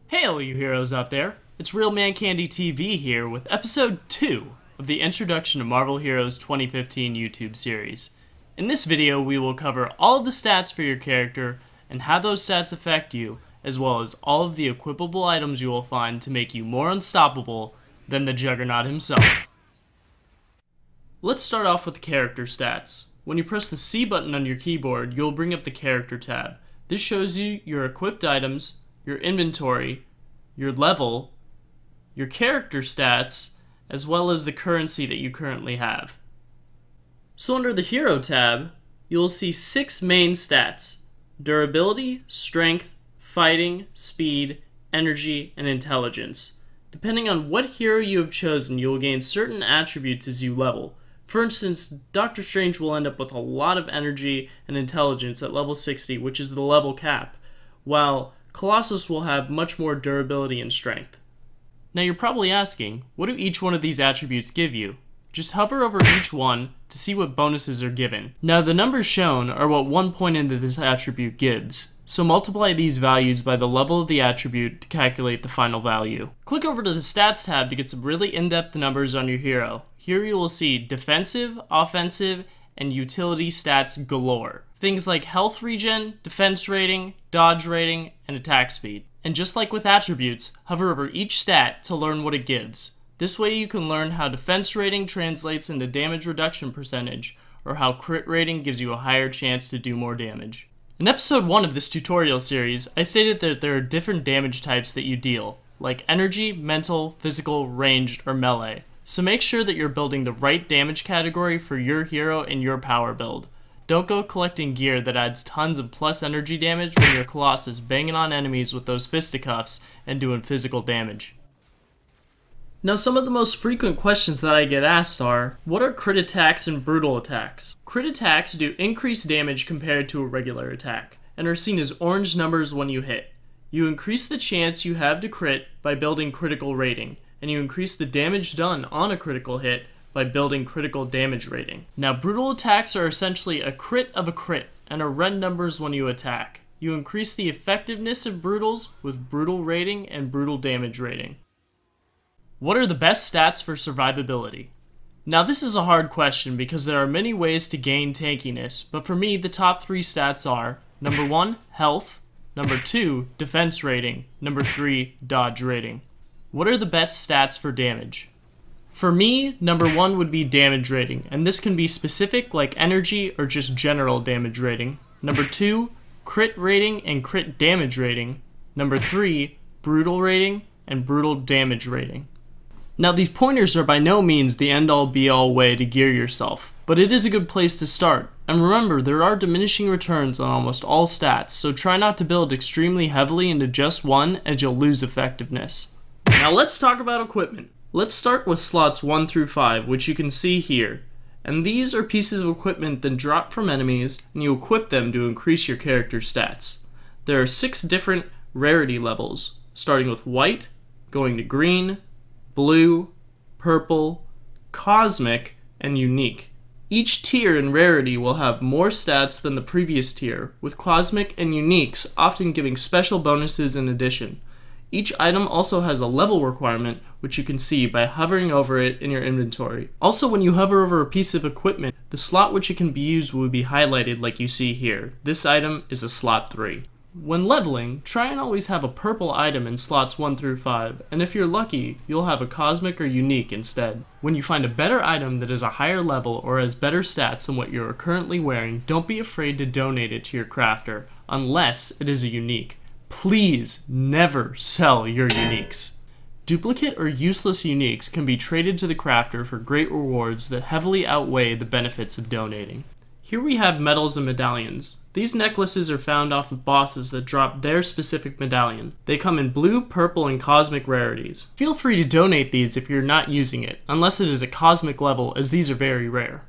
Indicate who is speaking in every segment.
Speaker 1: Hey all you heroes out there, it's Real Man Candy TV here with episode 2 of the Introduction to Marvel Heroes 2015 YouTube series. In this video we will cover all of the stats for your character and how those stats affect you, as well as all of the equipable items you will find to make you more unstoppable than the Juggernaut himself. Let's start off with the character stats. When you press the C button on your keyboard, you'll bring up the character tab. This shows you your equipped items, your inventory, your level, your character stats, as well as the currency that you currently have. So under the Hero tab, you'll see 6 main stats: durability, strength, fighting, speed, energy, and intelligence. Depending on what hero you have chosen, you will gain certain attributes as you level. For instance, Doctor Strange will end up with a lot of energy and intelligence at level 60, which is the level cap, while Colossus will have much more durability and strength. Now you're probably asking, what do each one of these attributes give you? Just hover over each one to see what bonuses are given. Now the numbers shown are what 1 point into this attribute gives, so multiply these values by the level of the attribute to calculate the final value. Click over to the Stats tab to get some really in-depth numbers on your hero. Here you will see defensive, offensive, and utility stats galore. Things like health regen, defense rating, dodge rating, and attack speed. And just like with attributes, hover over each stat to learn what it gives. This way you can learn how defense rating translates into damage reduction percentage, or how crit rating gives you a higher chance to do more damage. In episode 1 of this tutorial series, I stated that there are different damage types that you deal, like energy, mental, physical, ranged, or melee. So make sure that you're building the right damage category for your hero and your power build. Don't go collecting gear that adds tons of plus energy damage when you're Colossus banging on enemies with those fisticuffs and doing physical damage. Now some of the most frequent questions that I get asked are, what are crit attacks and brutal attacks? Crit attacks do increased damage compared to a regular attack, and are seen as orange numbers when you hit. You increase the chance you have to crit by building critical rating, and you increase the damage done on a critical hit by building critical damage rating. Now brutal attacks are essentially a crit of a crit, and are red numbers when you attack. You increase the effectiveness of brutals with brutal rating and brutal damage rating. What are the best stats for survivability? Now this is a hard question because there are many ways to gain tankiness, but for me the top 3 stats are number 1, health, number 2, defense rating, number 3, dodge rating. What are the best stats for damage? For me, number 1 would be damage rating, and this can be specific like energy or just general damage rating. Number 2, crit rating and crit damage rating. Number 3, brutal rating and brutal damage rating. Now these pointers are by no means the end-all be-all way to gear yourself, but it is a good place to start. And remember, there are diminishing returns on almost all stats, so try not to build extremely heavily into just one as you'll lose effectiveness. Now let's talk about equipment. Let's start with slots 1 through 5, which you can see here. And these are pieces of equipment that drop from enemies, and you equip them to increase your character's stats. There are 6 different rarity levels, starting with white, going to green, blue, purple, cosmic, and unique. Each tier in rarity will have more stats than the previous tier, with cosmic and uniques often giving special bonuses in addition. Each item also has a level requirement, which you can see by hovering over it in your inventory. Also, when you hover over a piece of equipment, the slot which it can be used will be highlighted like you see here. This item is a slot 3. When leveling, try and always have a purple item in slots 1 through 5, and if you're lucky, you'll have a cosmic or unique instead. When you find a better item that is a higher level or has better stats than what you are currently wearing, don't be afraid to donate it to your crafter, unless it is a unique. Please never sell your uniques. Duplicate or useless uniques can be traded to the crafter for great rewards that heavily outweigh the benefits of donating. Here we have medals and medallions. These necklaces are found off of bosses that drop their specific medallion. They come in blue, purple, and cosmic rarities. Feel free to donate these if you're not using it, unless it is a cosmic level, as these are very rare.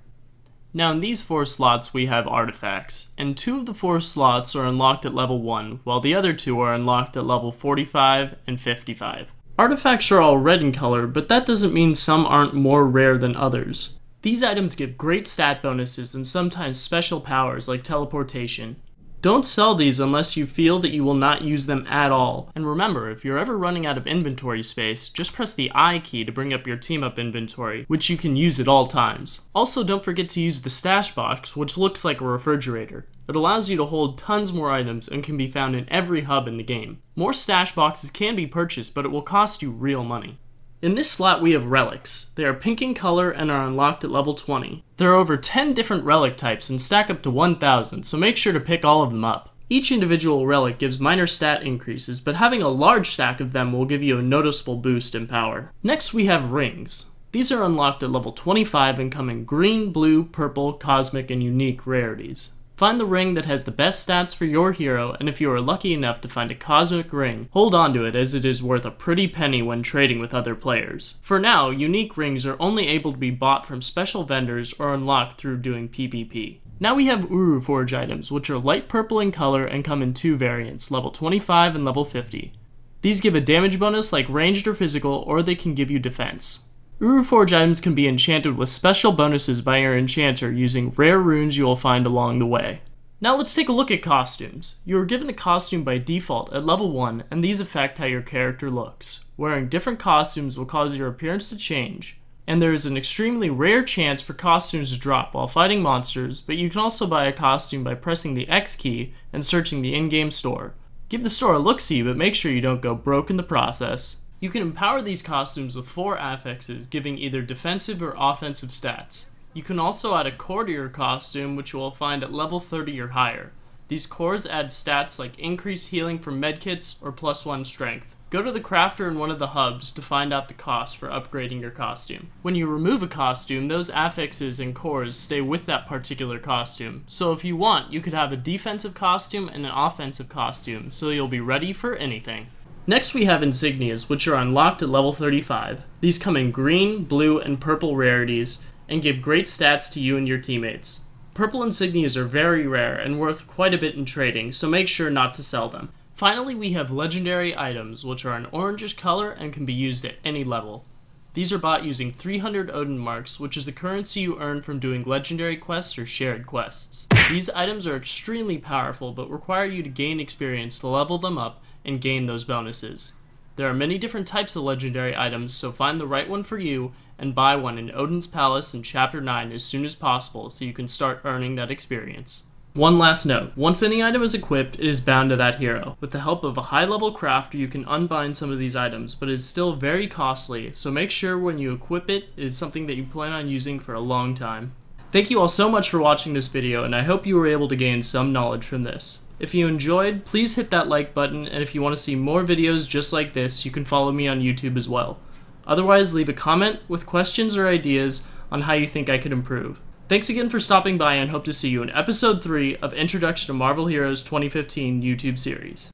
Speaker 1: Now in these 4 slots we have artifacts, and 2 of the 4 slots are unlocked at level 1, while the other 2 are unlocked at level 45 and 55. Artifacts are all red in color, but that doesn't mean some aren't more rare than others. These items give great stat bonuses and sometimes special powers like teleportation. Don't sell these unless you feel that you will not use them at all. And remember, if you're ever running out of inventory space, just press the I key to bring up your team up inventory, which you can use at all times. Also, don't forget to use the stash box, which looks like a refrigerator. It allows you to hold tons more items and can be found in every hub in the game. More stash boxes can be purchased, but it will cost you real money. In this slot we have relics. They are pink in color and are unlocked at level 20. There are over 10 different relic types and stack up to 1,000, so make sure to pick all of them up. Each individual relic gives minor stat increases, but having a large stack of them will give you a noticeable boost in power. Next we have rings. These are unlocked at level 25 and come in green, blue, purple, cosmic, and unique rarities. Find the ring that has the best stats for your hero, and if you are lucky enough to find a cosmic ring, hold on to it as it is worth a pretty penny when trading with other players. For now, unique rings are only able to be bought from special vendors or unlocked through doing PvP. Now we have Uruforge items, which are light purple in color and come in two variants, level 25 and level 50. These give a damage bonus like ranged or physical, or they can give you defense. Uruforge items can be enchanted with special bonuses by your enchanter using rare runes you will find along the way. Now let's take a look at costumes. You are given a costume by default at level 1, and these affect how your character looks. Wearing different costumes will cause your appearance to change, and there is an extremely rare chance for costumes to drop while fighting monsters, but you can also buy a costume by pressing the X key and searching the in-game store. Give the store a look-see, but make sure you don't go broke in the process. You can empower these costumes with 4 affixes, giving either defensive or offensive stats. You can also add a core to your costume, which you will find at level 30 or higher. These cores add stats like increased healing from medkits or +1 strength. Go to the crafter in one of the hubs to find out the cost for upgrading your costume. When you remove a costume, those affixes and cores stay with that particular costume. So if you want, you could have a defensive costume and an offensive costume, so you'll be ready for anything. Next we have insignias, which are unlocked at level 35. These come in green, blue, and purple rarities, and give great stats to you and your teammates. Purple insignias are very rare and worth quite a bit in trading, so make sure not to sell them. Finally we have legendary items, which are an orangish color and can be used at any level. These are bought using 300 Odin marks, which is the currency you earn from doing legendary quests or shared quests. These items are extremely powerful, but require you to gain experience to level them up and gain those bonuses. There are many different types of legendary items, so find the right one for you and buy one in Odin's Palace in Chapter 9 as soon as possible so you can start earning that experience. One last note, once any item is equipped, it is bound to that hero. With the help of a high-level crafter, you can unbind some of these items, but it is still very costly, so make sure when you equip it, it is something that you plan on using for a long time. Thank you all so much for watching this video, and I hope you were able to gain some knowledge from this. If you enjoyed, please hit that like button, and if you want to see more videos just like this, you can follow me on YouTube as well. Otherwise, leave a comment with questions or ideas on how you think I could improve. Thanks again for stopping by, and hope to see you in episode 3 of Introduction to Marvel Heroes 2015 YouTube series.